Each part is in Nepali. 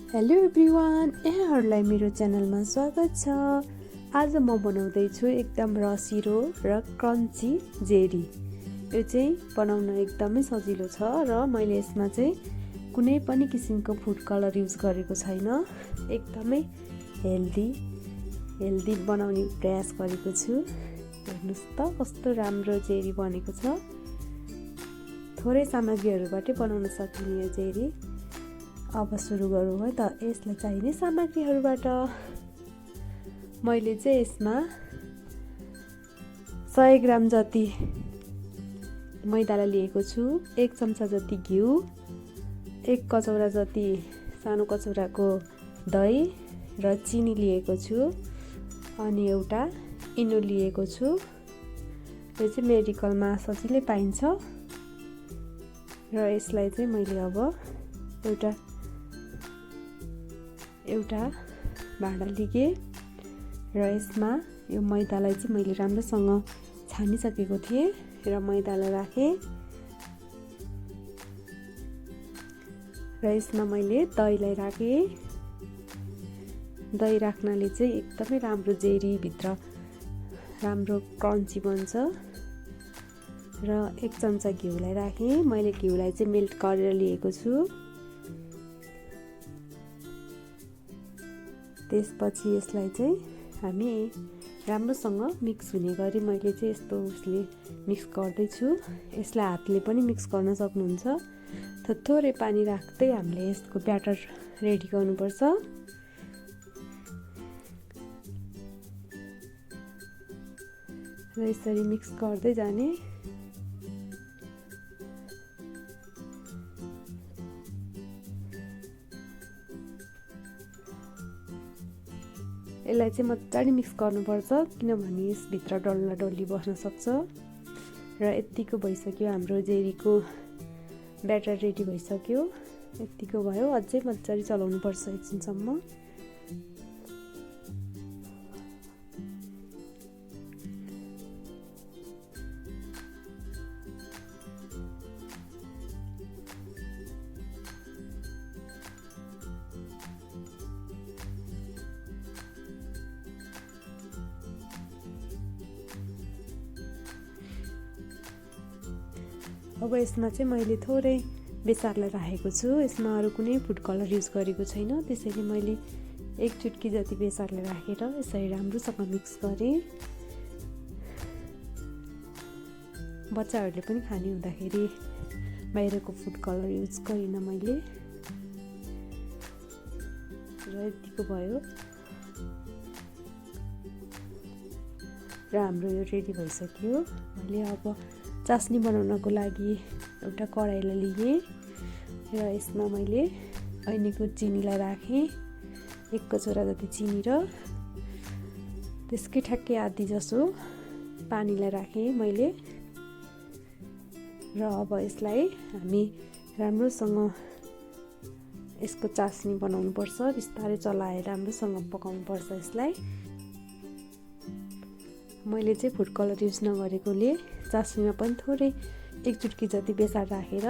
हेलो एभ्रिवान, यहाँहरूलाई मेरो च्यानलमा स्वागत छ। आज म बनाउँदैछु एकदम रसिलो र क्रन्ची जेरी। यो चाहिँ बनाउन एकदमै सजिलो छ र मैले यसमा चाहिँ कुनै पनि किसिमको फुड कलर युज गरेको छैन। एकदमै हेल्दी बनाउने प्रयास गरेको छु। हेर्नुस् त कस्तो राम्रो जेरी बनेको छ। थोरै सामग्रीहरूबाटै बनाउन सकिने यो जेरी। अब सुरु गरौँ है त। यसलाई चाहिने सामग्रीहरूबाट मैले चाहिँ यसमा 100 ग्राम जति मैदालाई लिएको छु, 1 चम्चा जति घिउ, 1 कचौरा जति सानो कचौराको दही र चिनी लिएको छु, अनि एउटा इनो लिएको छु। यो चाहिँ मेडिकलमा सजिलै पाइन्छ र यसलाई चाहिँ मैले अब एउटा भाँडा लिएँ र यसमा यो मैदालाई चाहिँ मैले राम्रोसँग छानिसकेको थिएँ र मैदालाई राखेँ र यसमा मैले दहीलाई राखेँ। दही राख्नाले चाहिँ एकदमै राम्रो जेरी भित्र राम्रो क्रन्ची बन्छ। र 1 चम्चा घिउलाई राखेँ। मैले घिउलाई चाहिँ मेल्ट गरेर लिएको छु। त्यसपछि यसलाई चाहिँ हामी राम्रोसँग मिक्स हुने गरी मैले चाहिँ यस्तो उसले मिक्स गर्दैछु। यसलाई हातले पनि मिक्स गर्न सक्नुहुन्छ। थोरै पानी राख्दै हामीले यसको ब्याटर रेडी गर्नुपर्छ। र यसरी मिक्स गर्दै जाने। यसलाई चाहिँ मजाले मिक्स गर्नुपर्छ, किनभने यसभित्र डल्ला डल्ली बस्न सक्छ। र यतिको भइसक्यो, हाम्रो जेरीको ब्याटर रेडी भइसक्यो। यतिको भयो, अझै मजाले चलाउनुपर्छ एकछिनसम्म। अब यसमा चाहिँ मैले थोरै बेसारलाई राखेको छु। यसमा अरू कुनै फुड कलर युज गरेको छैन, त्यसैले मैले 1 चुट्की जति बेसारलाई राखेर यसरी राम्रोसँग मिक्स गरेँ। बच्चाहरूले पनि खाने हुँदाखेरि बाहिरको फुड कलर युज गरिनँ मैले। र यतिको भयो र हाम्रो यो रेडी भइसक्यो। मैले अब चास्नी बनाउनको लागि एउटा कराईलाई लिएँ र यसमा मैले ऐनीको चिनीलाई राखेँ, 1 कचौरा जति चिनी र त्यसकै ठ्याक्कै आधी जसो पानीलाई राखेँ मैले। र अब यसलाई हामी राम्रोसँग यसको चास्नी बनाउनुपर्छ। बिस्तारै चलाएर राम्रोसँग पकाउनुपर्छ यसलाई। मैले चाहिँ फुड कलर युज नगरेकोले चास्नीमा पनि थोरै 1 चुट्की जति बेसार राखेर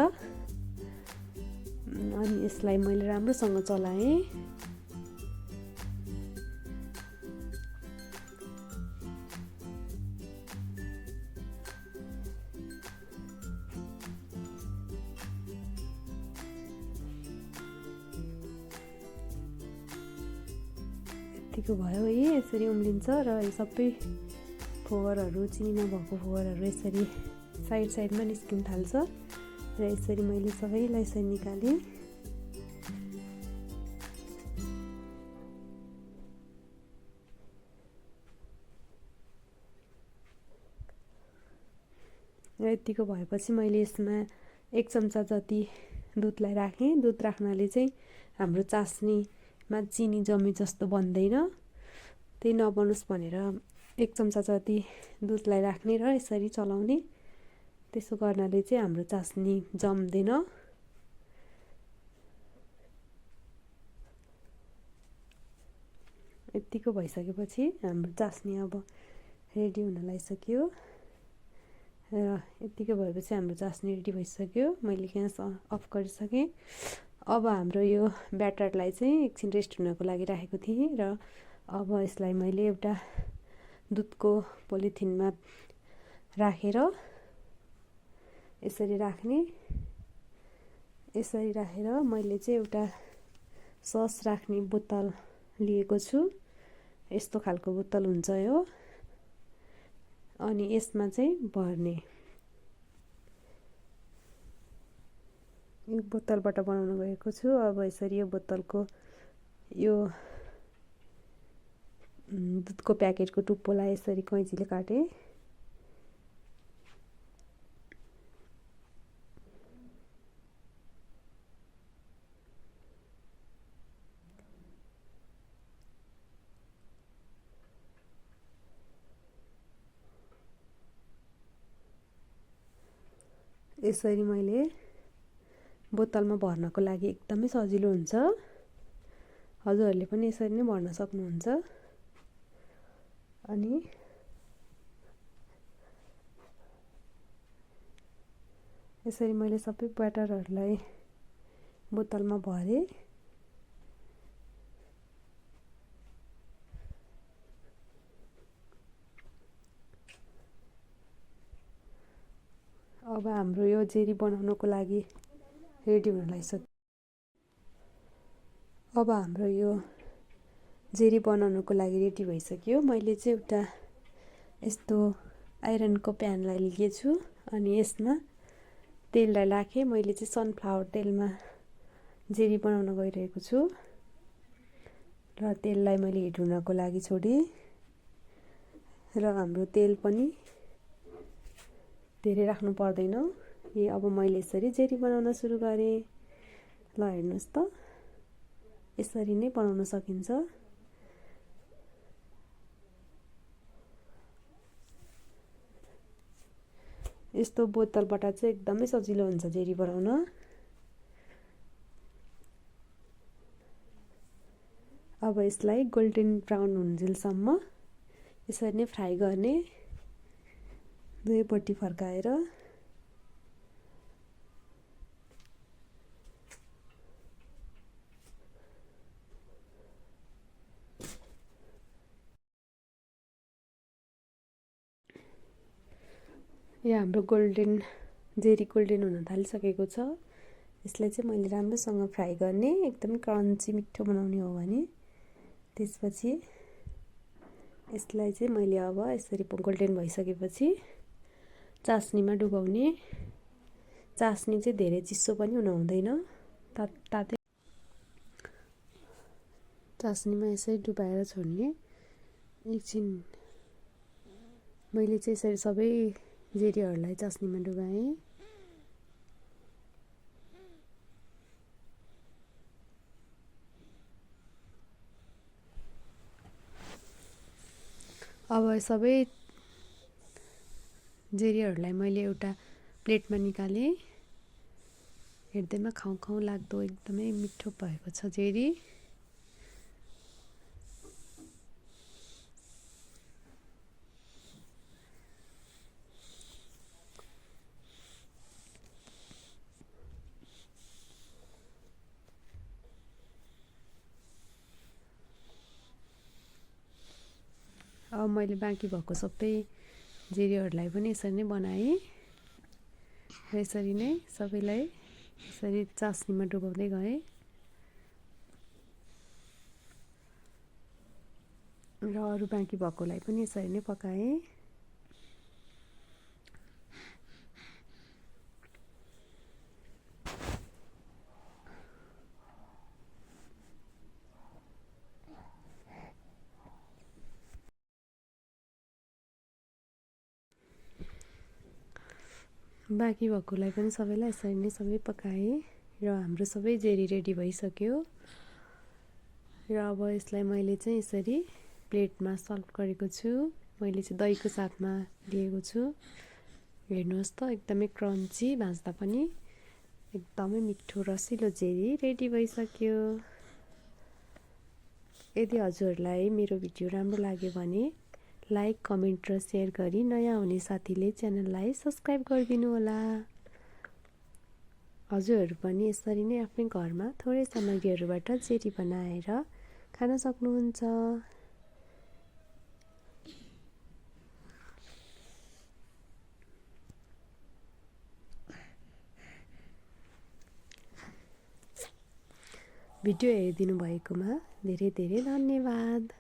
अनि यसलाई मैले राम्रोसँग चलाएँ। यतिको भयो है। यसरी उम्लिन्छ र यो सबै फोहरहरू, चिनी नभएको फोहरहरू यसरी साइडमा निस्किन थाल्छ। र यसरी मैले सबैलाई यसरी निकालेँ। र यतिको भएपछि मैले यसमा 1 चम्चा जति दुधलाई राखेँ। दुध राख्नाले चाहिँ हाम्रो चास्नीमा चिनी जमी जस्तो बन्दैन। त्यही नबनोस् भनेर 1 चम्चा जति दुधलाई राख्ने र यसरी चलाउने। त्यसो गर्नाले चाहिँ हाम्रो चास्नी जम्दैन। यतिको भइसकेपछि हाम्रो चास्नी अब रेडी हुन लागिसक्यो। र यतिको भएपछि हाम्रो चास्नी रेडी भइसक्यो। मैले ग्यास अफ गरिसकेँ। अब हाम्रो यो ब्याटरलाई चाहिँ एकछिन रेस्ट हुनको लागि राखेको थिएँ र अब यसलाई मैले एउटा दुधको पोलिथिनमा राखेर यसरी राखेर मैले चाहिँ एउटा सस राख्ने बोतल लिएको छु। यस्तो खालको बोतल हुन्छ यो, अनि यसमा चाहिँ भर्ने। यो बोतलबाट बनाउन गएको छु। अब यसरी यो बोतलको यो दुधको प्याकेटको टुप्पोलाई यसरी कैँचीले काटेँ। यसरी मैले बोतलमा भर्नको लागि एकदमै सजिलो हुन्छ। हजुरहरूले पनि यसरी नै भर्न सक्नुहुन्छ। अनि यसरी मैले सबै ब्याटरहरूलाई बोतलमा भरेँ। अब हाम्रो यो जेली बनाउनको लागि रेडी हुन लागिसक्यो। अब हाम्रो यो जेली बनाउनको लागि रेडी भइसक्यो। मैले चाहिँ एउटा यस्तो आइरनको प्यानलाई लिएछु अनि यसमा तेललाई राखेँ। मैले चाहिँ सनफ्लावर तेलमा जेली बनाउन गइरहेको छु र तेललाई मैले हिट हुनको लागि छोडेँ र हाम्रो तेल पनि धेरै राख्नु पर्दैन। अब मैले यसरी जेली बनाउन सुरु गरेँ। ल हेर्नुहोस् त, यसरी नै बनाउन सकिन्छ। यस्तो बोतलबाट चाहिँ एकदमै सजिलो हुन्छ जेली बनाउन। अब यसलाई गोल्डन ब्राउन हुन्जेलसम्म यसरी नै फ्राई गर्ने, दुवैपट्टि फर्काएर। यो हाम्रो जेली गोल्डन हुन थालिसकेको छ। यसलाई चाहिँ मैले राम्रोसँग फ्राई गर्ने, एकदमै क्रन्ची मिठो बनाउने हो भने। त्यसपछि यसलाई चाहिँ मैले अब यसरी गोल्डन भइसकेपछि चास्नीमा डुबाउने। चास्नी चाहिँ धेरै चिसो पनि हुन हुँदैन, तातै चास्नीमा यसरी डुबाएर छोड्ने। एकछिन मैले चाहिँ यसरी सबै जेलीहरूलाई चास्नीमा डुबाएँ। अब सबै जेलीहरूलाई मैले एउटा प्लेटमा निकालेँ। हेर्दैमा खाउँ खाउँ लाग्दो एकदमै मिठो भएको छ जेली। अब मैले बाँकी भएको सबै जेलीहरूलाई पनि यसरी नै बनाएँ। यसरी नै सबैलाई यसरी चास्नीमा डुबाउँदै गएँ र अरू बाँकी भएकोलाई पनि यसरी नै पकाएँ। बाँकी भएकोलाई पनि सबैलाई यसरी नै सबै पकाएँ र हाम्रो सबै जेली रेडी भइसक्यो। र अब यसलाई मैले चाहिँ यसरी प्लेटमा सर्भ गरेको छु। मैले चाहिँ दहीको साथमा लिएको छु। हेर्नुहोस् त, एकदमै क्रन्ची, भाँच्दा पनि एकदमै मिठो रसिलो जेली रेडी भइसक्यो। यदि हजुरहरूलाई मेरो भिडियो राम्रो लाग्यो भने लाइक, कमेन्ट र सेयर गरी नयाँ हुने साथीले च्यानललाई सब्सक्राइब गरिदिनु होला। हजुरहरू पनि यसरी नै आफ्नै घरमा थोरै सामग्रीहरूबाट जेली बनाएर खान सक्नुहुन्छ। भिडियो हेरिदिनु भएकोमा धेरै धेरै धन्यवाद।